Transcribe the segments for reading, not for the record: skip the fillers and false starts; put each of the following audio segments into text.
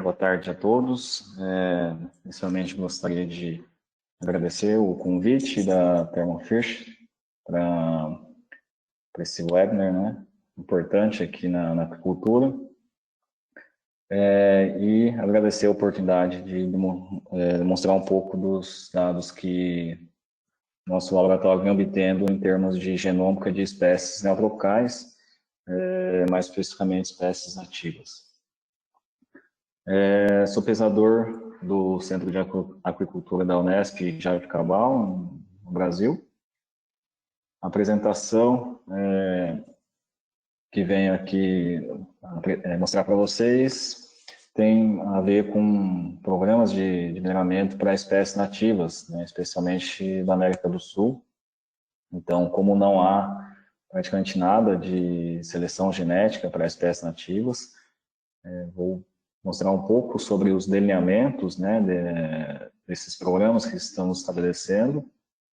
boa tarde a todos. Inicialmente gostaria de agradecer o convite da Thermo Fisher para esse webinar, né, importante aqui na apicultura, e agradecer a oportunidade de demonstrar um pouco dos dados que nosso laboratório vem obtendo em termos de genômica de espécies neotropicais, mais especificamente espécies nativas. Sou pesquisador do Centro de Aquicultura da Unesp, Jaboticabal, no Brasil. A apresentação que venho aqui mostrar para vocês tem a ver com programas de melhoramento para espécies nativas, né, especialmente da América do Sul. Então, como não há praticamente nada de seleção genética para espécies nativas, vou mostrar um pouco sobre os delineamentos, né, desses programas que estamos estabelecendo,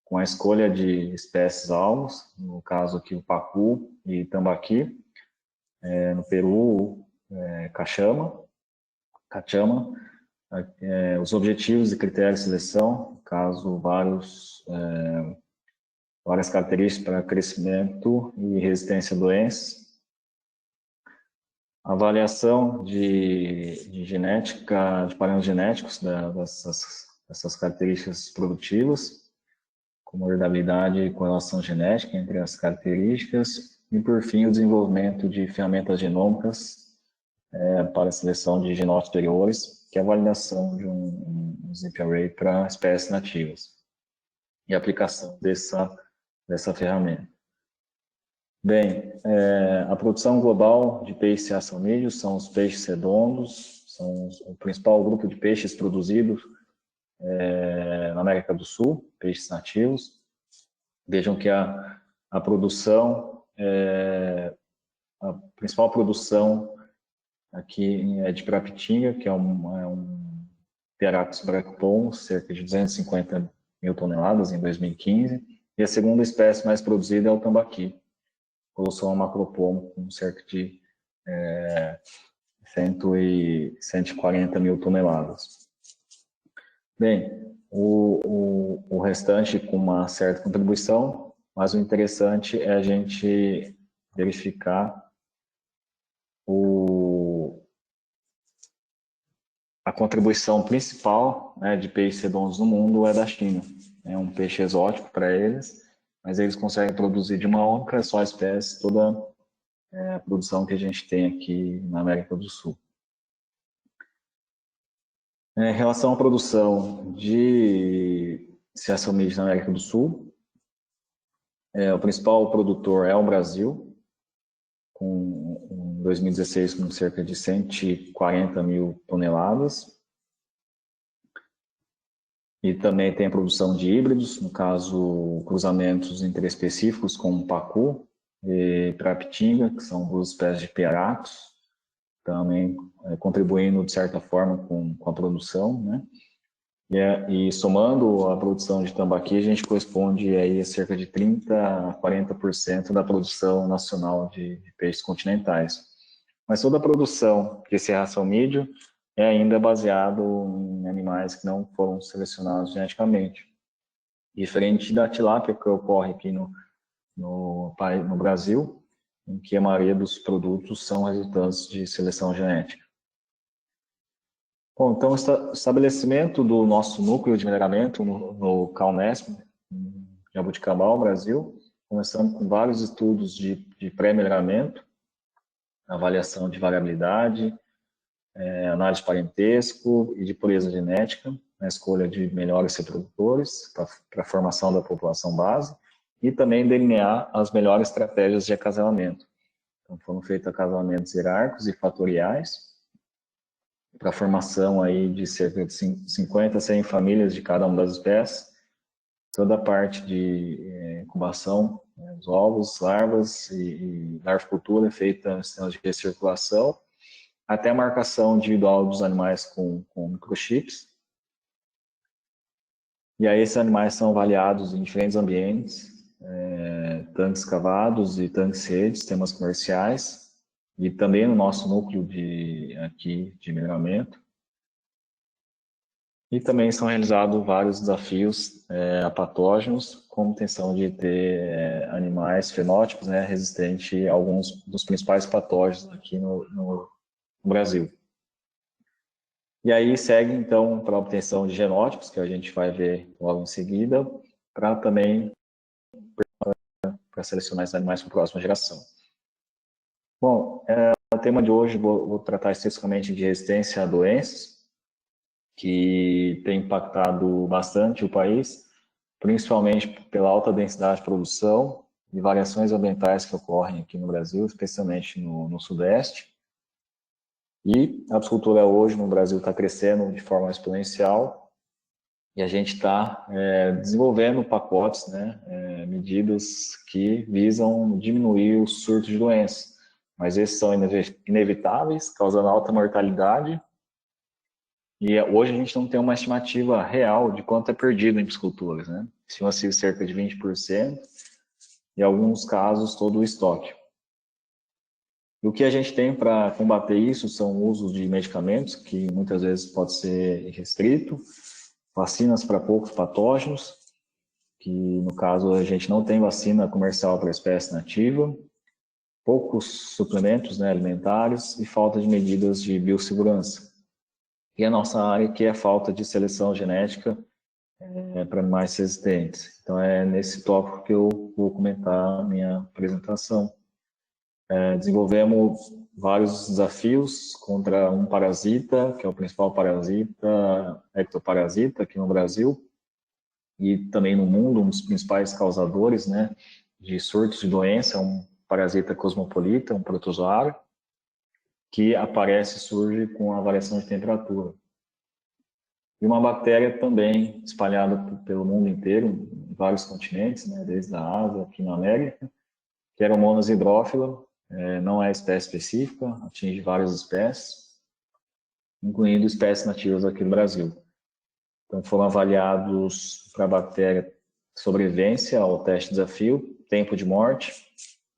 com a escolha de espécies-alvos, no caso aqui o pacu e tambaqui, no Peru, cachama, os objetivos e critérios de seleção, no caso várias características para crescimento e resistência a doenças, avaliação de genética, de parâmetros genéticos dessas características produtivas, como herdabilidade e correlação genética entre as características, e por fim o desenvolvimento de ferramentas genômicas para a seleção de genótipos superiores, que é a validação de um zip array para espécies nativas, e a aplicação dessa ferramenta. Bem, a produção global de peixes e açamídeos são os peixes redondos, são o principal grupo de peixes produzidos na América do Sul, peixes nativos. Vejam que a produção, a principal produção aqui é de Pirapitinga, que é um Piarax brachypon, cerca de 250 mil toneladas em 2015, e a segunda espécie mais produzida é o tambaqui, Colossoma macropon, com cerca de 140 mil toneladas. Bem, o restante com uma certa contribuição, mas o interessante é a gente verificar a contribuição principal, né, de peixes redondos no mundo é da China. É um peixe exótico para eles, mas eles conseguem produzir de uma única só espécie toda a produção que a gente tem aqui na América do Sul. Em relação à produção de açamídeos na América do Sul, o principal produtor é o Brasil, em 2016 com cerca de 140 mil toneladas. E também tem a produção de híbridos, no caso, cruzamentos interespecíficos como pacu e pirapitinga, que são duas espécies de piaratos, também contribuindo, de certa forma, com a produção, né? E somando a produção de tambaqui, a gente corresponde aí a cerca de 30% a 40% da produção nacional de peixes continentais. Mas toda a produção desse açamídeo é ainda baseado em animais que não foram selecionados geneticamente. Diferente da tilápia, que ocorre aqui no Brasil, em que a maioria dos produtos são resultantes de seleção genética. Bom, então, o estabelecimento do nosso núcleo de melhoramento no CAUNESP, em Jaboticabal, Brasil, começando com vários estudos de pré-melhoramento, avaliação de variabilidade, análise de parentesco e de pureza genética, na escolha de melhores reprodutores para a formação da população base, e também delinear as melhores estratégias de acasalamento. Então, foram feitos acasalamentos hierárquicos e fatoriais, para a formação aí de cerca de 50 a 100 famílias de cada uma das espécies, toda a parte de incubação, os ovos, larvas e larvicultura é feita em sistemas de recirculação, até a marcação individual dos animais com microchips. E aí esses animais são avaliados em diferentes ambientes, tanques cavados e tanques redes, sistemas comerciais, e também no nosso núcleo de melhoramento, E também são realizados vários desafios a patógenos, com intenção de ter animais fenótipos, né, resistentes a alguns dos principais patógenos aqui no Brasil. E aí segue, então, para a obtenção de genótipos, que a gente vai ver logo em seguida, para também para selecionar esses animais para a próxima geração. Bom, o tema de hoje vou tratar especificamente de resistência a doenças, que tem impactado bastante o país, principalmente pela alta densidade de produção e variações ambientais que ocorrem aqui no Brasil, especialmente no Sudeste. E a apicultura hoje no Brasil está crescendo de forma exponencial e a gente está desenvolvendo pacotes, né, medidas que visam diminuir o surto de doenças. Mas esses são inevitáveis, causando alta mortalidade. E hoje a gente não tem uma estimativa real de quanto é perdido em pisciculturas, né? Estima-se cerca de 20%, e em alguns casos todo o estoque. E o que a gente tem para combater isso são o uso de medicamentos, que muitas vezes pode ser restrito, vacinas para poucos patógenos, que no caso a gente não tem vacina comercial para a espécie nativa, poucos suplementos, né, alimentares e falta de medidas de biossegurança. E a nossa área que é a falta de seleção genética para animais resistentes. Então é nesse tópico que eu vou comentar a minha apresentação. Desenvolvemos vários desafios contra um parasita, que é o principal parasita, ectoparasita aqui no Brasil, e também no mundo, um dos principais causadores, né, de surtos de doença, é um parasita cosmopolita, um protozoário, que aparece e surge com a variação de temperatura. E uma bactéria também espalhada pelo mundo inteiro, em vários continentes, né, desde a Ásia, aqui na América, que era o Monas hydrophila, não é espécie específica, atinge várias espécies, incluindo espécies nativas aqui no Brasil. Então foram avaliados para a bactéria sobrevivência ao teste desafio, tempo de morte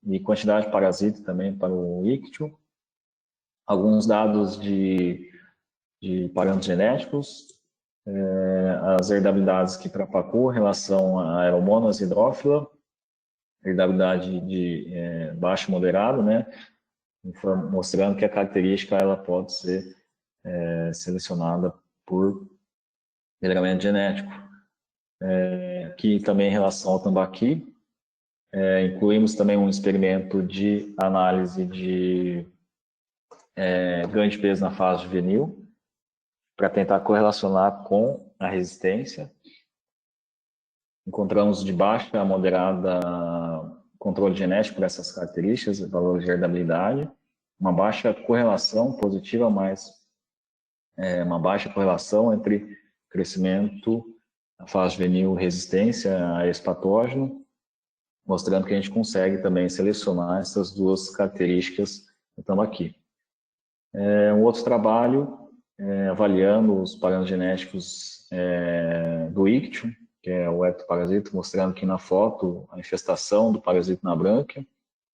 e quantidade de parasita também para o íctio, alguns dados de parâmetros genéticos, as heredabilidades aqui para Pacu em relação a Aeromonas hydrophila, heredabilidade de baixo e moderado, né, mostrando que a característica ela pode ser selecionada por melhoramento genético. Aqui também em relação ao tambaqui, incluímos também um experimento de análise de ganho de peso na fase juvenil, para tentar correlacionar com a resistência. Encontramos de baixa a moderada controle genético por essas características, valores de herdabilidade, uma baixa correlação positiva, mas uma baixa correlação entre crescimento na fase juvenil e resistência a esse patógeno, mostrando que a gente consegue também selecionar essas duas características no tambaqui. Um outro trabalho avaliando os parâmetros genéticos do íctio, que é o ectoparasita, mostrando que na foto a infestação do parasita na brânquia,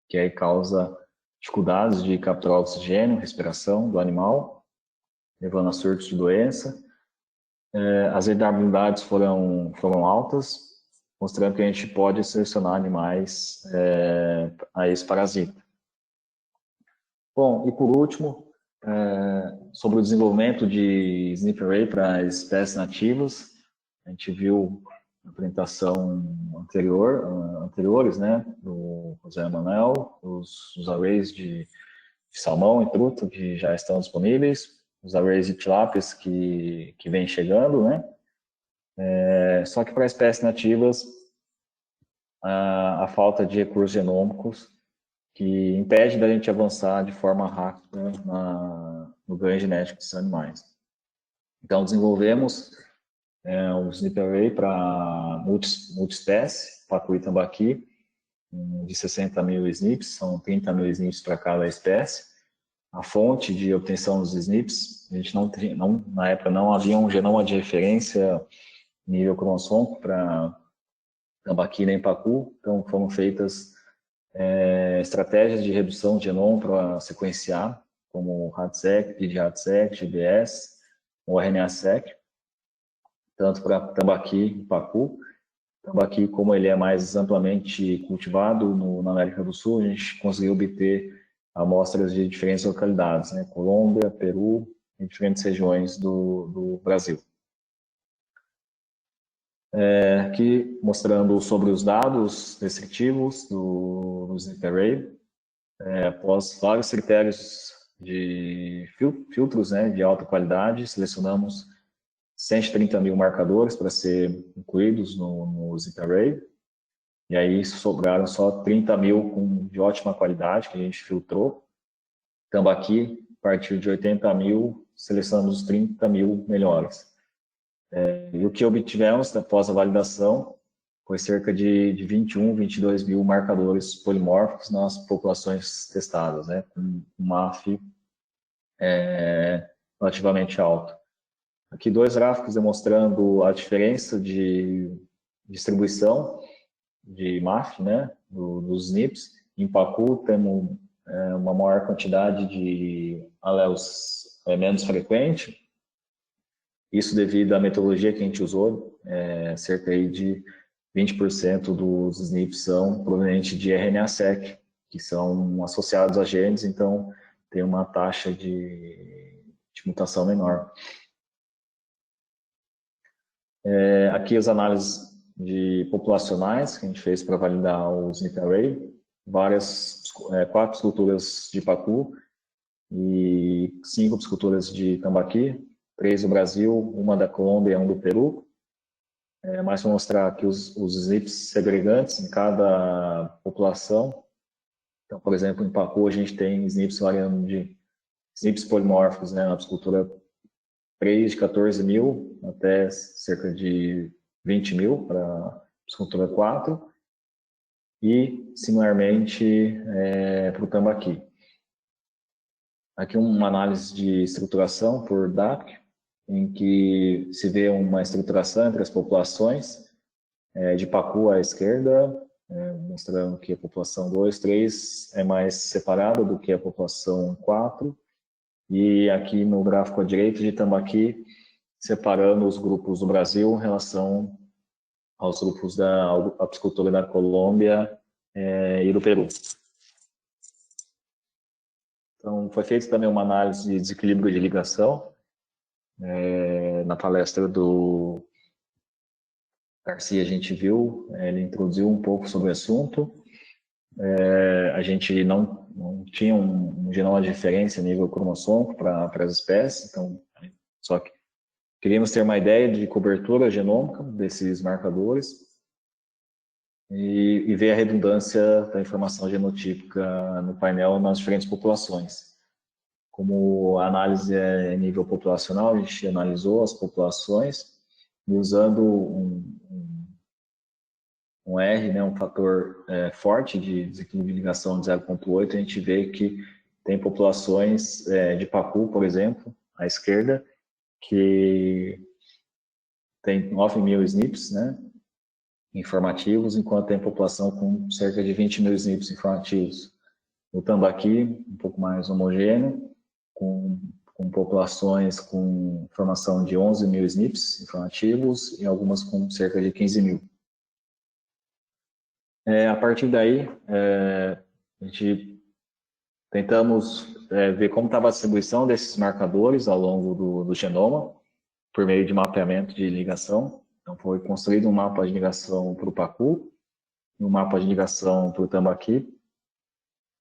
que aí causa dificuldades de capturar oxigênio, respiração do animal, levando a surtos de doença. As heredabilidades foram altas, mostrando que a gente pode selecionar animais a esse parasita. Bom, e por último, sobre o desenvolvimento de SNP array para espécies nativas, a gente viu na apresentação anteriores, né, do José Manuel, os arrays de salmão e truta que já estão disponíveis, os arrays de tilápias que vem chegando, né, só que para espécies nativas, a falta de recursos genômicos que impede da gente avançar de forma rápida no ganho genético desses animais. Então, desenvolvemos um SNP array para multiespécie, pacu e tambaqui, de 60 mil SNPs, são 30 mil SNPs para cada espécie. A fonte de obtenção dos SNPs, a gente na época não havia um genoma de referência nível cromossômico para tambaqui nem pacu, então foram feitas estratégias de redução de genoma para sequenciar, como RADSEQ, PID-RADSEQ, GBS, ou RNA-seq. tanto para tambaqui e pacu. Tambaqui, como ele é mais amplamente cultivado na América do Sul, a gente conseguiu obter amostras de diferentes localidades, né? Colômbia, Peru e diferentes regiões do Brasil. Aqui mostrando sobre os dados descritivos do Snip Array, após vários critérios de filtros, né, de alta qualidade, selecionamos 130 mil marcadores para ser incluídos no Snip Array, e aí sobraram só 30 mil de ótima qualidade, que a gente filtrou. Tambaqui, a partir de 80 mil, selecionamos os 30 mil melhores. E o que obtivemos após a validação foi cerca de 21, 22 mil marcadores polimórficos nas populações testadas, né, com um MAF relativamente alto. Aqui 2 gráficos demonstrando a diferença de distribuição de MAF, né, dos SNPs. Em pacu temos uma maior quantidade de alelos menos frequente, isso devido à metodologia que a gente usou, cerca aí de 20% dos SNPs são provenientes de RNA-seq, que são associados a genes, então tem uma taxa de mutação menor. Aqui as análises populacionais que a gente fez para validar o Snip Array, 4 culturas de pacu e 5 culturas de tambaqui, 3 do Brasil, 1 da Colômbia e 1 do Peru. Mais para mostrar aqui os SNPs segregantes em cada população. Então, por exemplo, em pacu a gente tem SNPs variando de SNPs polimórficos, né, na piscicultura 3 de 14 mil até cerca de 20 mil para a piscicultura 4 e, similarmente, para o tambaqui. Aqui uma análise de estruturação por DAC, em que se vê uma estruturação entre as populações, de pacu à esquerda, mostrando que a população 2, 3 é mais separada do que a população 4, e aqui no gráfico à direita de tambaqui, separando os grupos do Brasil em relação aos grupos da apicultura da Colômbia e do Peru. Então, foi feita também uma análise de desequilíbrio de ligação, na palestra do Garcia a gente viu, ele introduziu um pouco sobre o assunto. A gente não tinha um genoma de referência a nível cromossômico para as espécies, então, só que queríamos ter uma ideia de cobertura genômica desses marcadores e ver a redundância da informação genotípica no painel nas diferentes populações. Como a análise é em nível populacional, a gente analisou as populações e usando um R, né, um fator forte de desequilíbrio de ligação de 0,8, a gente vê que tem populações de pacu, por exemplo, à esquerda, que tem 9 mil SNPs, né, informativos, enquanto tem população com cerca de 20 mil SNPs informativos. O tambaqui, um pouco mais homogêneo, com populações com formação de 11 mil SNPs informativos e algumas com cerca de 15 mil. A partir daí, a gente tentamos ver como estava a distribuição desses marcadores ao longo do genoma, por meio de mapeamento de ligação. Então, foi construído um mapa de ligação para o pacu e um mapa de ligação para o tambaqui.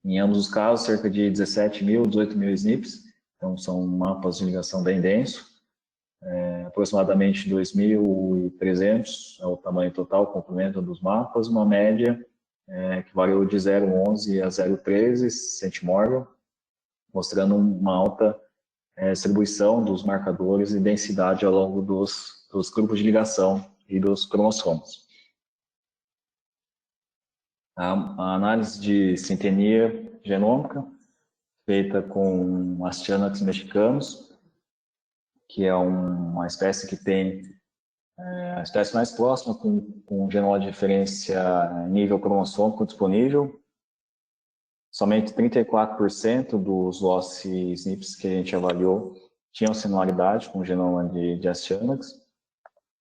Em ambos os casos, cerca de 17 mil, 18 mil SNPs. Então, são mapas de ligação bem densos. Aproximadamente 2.300 é o tamanho total, o comprimento dos mapas, uma média que variou de 0,11 a 0,13 centimórgano, mostrando uma alta distribuição dos marcadores e densidade ao longo dos grupos de ligação e dos cromossomos. A análise de sintenia genômica, feita com Astyanax mexicanus, que é uma espécie que tem a espécie mais próxima com um genoma de referência nível cromossômico disponível. Somente 34% dos loss SNPs que a gente avaliou tinham similaridade com o genoma de Astyanax.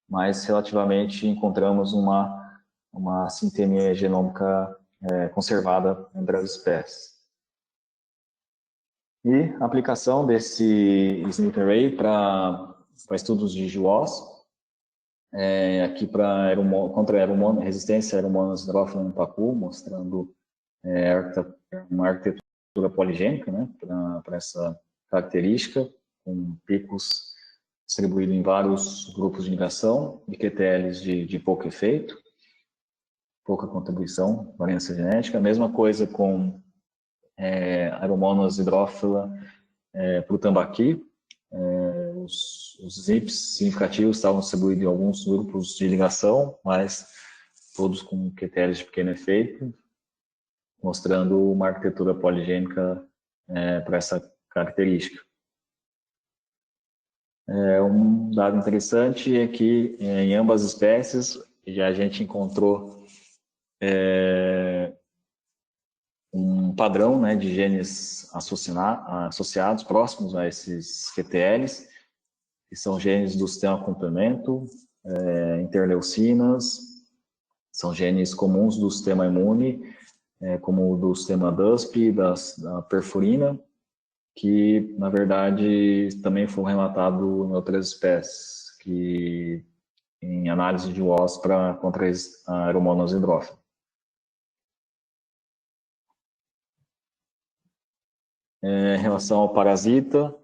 mas relativamente encontramos uma sintonia genômica conservada entre as espécies. E a aplicação desse SNP Array para estudos de GWAS, aqui para contra resistência a Aeromonas hidrófila no pacu, mostrando uma arquitetura poligênica, né, para essa característica, com picos distribuídos em vários grupos de ligação, e QTLs de pouco efeito, pouca contribuição, variância genética. A mesma coisa com Aeromonas hidrófila para o tambaqui. Os ZIPs significativos estavam distribuídos em alguns grupos de ligação, mas todos com QTLs de pequeno efeito, mostrando uma arquitetura poligênica para essa característica. Um dado interessante é que em ambas espécies a gente encontrou um padrão, né, de genes associados próximos a esses QTLs, que são genes do sistema complemento, interleucinas, são genes comuns do sistema imune, como o do sistema DUSP, da perfurina, que, na verdade, também foi relatado em outras espécies, que em análise de GWAS contra a Aeromonas hidrófila. Em relação ao parasita,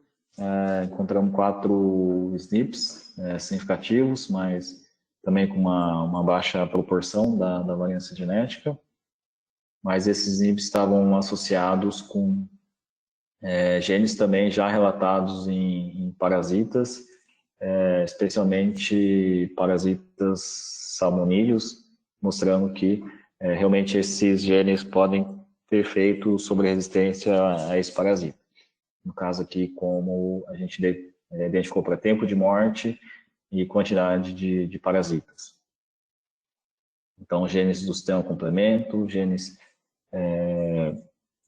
encontramos 4 SNPs significativos, mas também com uma baixa proporção da variância genética. Mas esses SNPs estavam associados com genes também já relatados em parasitas, especialmente parasitas salmonídeos, mostrando que realmente esses genes podem ter efeito sobre resistência a esse parasita. No caso aqui, como a gente identificou para tempo de morte e quantidade de parasitas. Então, genes do sistema complemento, genes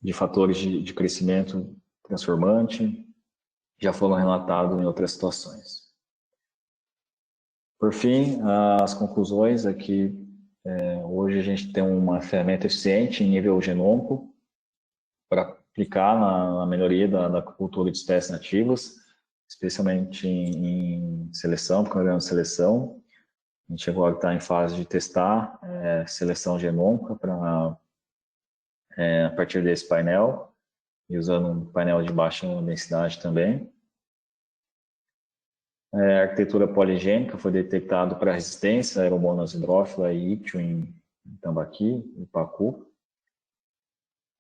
de fatores de crescimento transformante, já foram relatados em outras situações. Por fim, as conclusões aqui, hoje a gente tem uma ferramenta eficiente em nível genômico para aplicar na melhoria da cultura de espécies nativas, especialmente em seleção, programa de seleção. A gente agora está em fase de testar seleção genômica a partir desse painel, e usando um painel de baixa densidade também. A arquitetura poligênica foi detectado para resistência a Aeromonas hidrófila e ictio em tambaqui e pacu.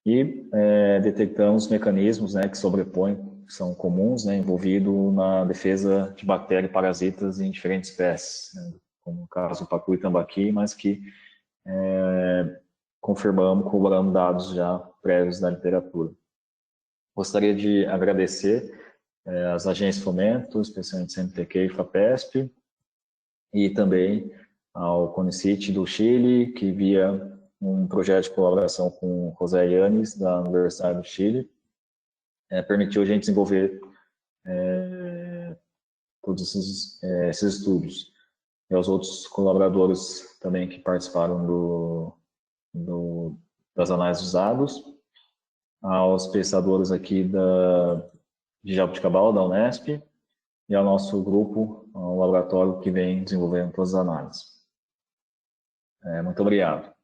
E detectamos mecanismos, né, que sobrepõem, que são comuns, né, envolvidos na defesa de bactérias e parasitas em diferentes espécies, né, como no caso do pacu e tambaqui, mas que corroboramos dados já prévios da literatura. Gostaria de agradecer as agências de fomento, especialmente CNPq e FAPESP, e também ao CONICIT do Chile, que via um projeto de colaboração com o José Yanes, da Universidade do Chile, permitiu a gente desenvolver todos esses estudos. E aos outros colaboradores também que participaram das análises dos dados, aos pesquisadores aqui de Jabuticabal, da Unesp, e ao nosso grupo, ao laboratório que vem desenvolvendo todas as análises. Muito obrigado.